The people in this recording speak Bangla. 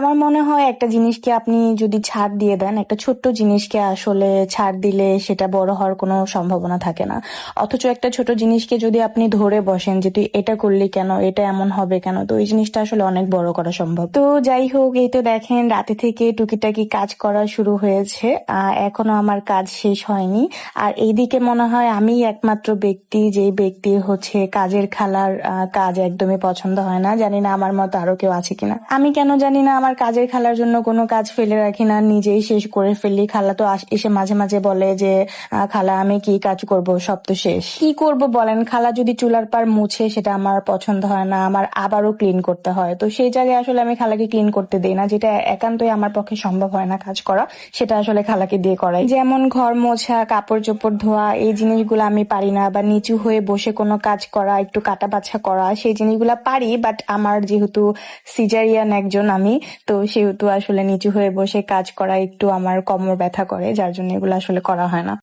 আমার মনে হয় একটা জিনিসকে আপনি যদি ছাড় দিয়ে দেন, একটা ছোট্ট জিনিসকে আসলে ছাড় দিলে সেটা বড় হওয়ার কোনো সম্ভাবনা থাকে না। অথচ একটা ছোট জিনিসকে যদি আপনি ধরে বসেন যে তুই এটা করলি কেন, এটা এমন হবে কেন, তো ওই জিনিসটা আসলে অনেক বড় করা সম্ভব। তো যাই হোক, এই তো দেখেন রাতে থেকে টুকিটাকি কাজ করা শুরু হয়েছে। এখনো আমার কাজ শেষ হয়নি। আর এইদিকে মনে হয় আমি একমাত্র ব্যক্তি যেই ব্যক্তি হচ্ছে কাজের খালার কাজ একদমই পছন্দ হয় না। জানি না আমার মতো আরো কেউ আছে কিনা। আমি কেন জানি না আমার কাজের খালার জন্য কোনো কাজ ফেলে রাখি না, নিজেই শেষ করে ফেলি। খালা তো এসে মাঝে মাঝে বলে যে খালা আমি কি কাজ করব, সব তো শেষ। কি করব বলেন, খালা যদি চুলার পার মুছে সেটা আমার পছন্দ হয় না, আমার আবারও ক্লিন করতে হয়। তো সেই জায়গায় আসলে আমি খালাকে ক্লিন করতে দেই না, যেটা একান্তই আমার পক্ষে সম্ভব হয় না কাজ করা, সেটা আসলে খালাকে দিয়ে করাই। যেমন ঘর মোছা, কাপড় চোপড় ধোয়া, এই জিনিসগুলো আমি পারি না। বা নিচু হয়ে বসে কোনো কাজ করা, একটু কাটা বাছা করা, সেই জিনিসগুলো পারি। বাট আমার যেহেতু সিজারিয়ান একজন আমি, তো সেহেতু আসলে নিচু হয়ে বসে কাজ করা একটু আমার কোমর ব্যথা করে, যার জন্য এগুলো আসলে করা হয় না।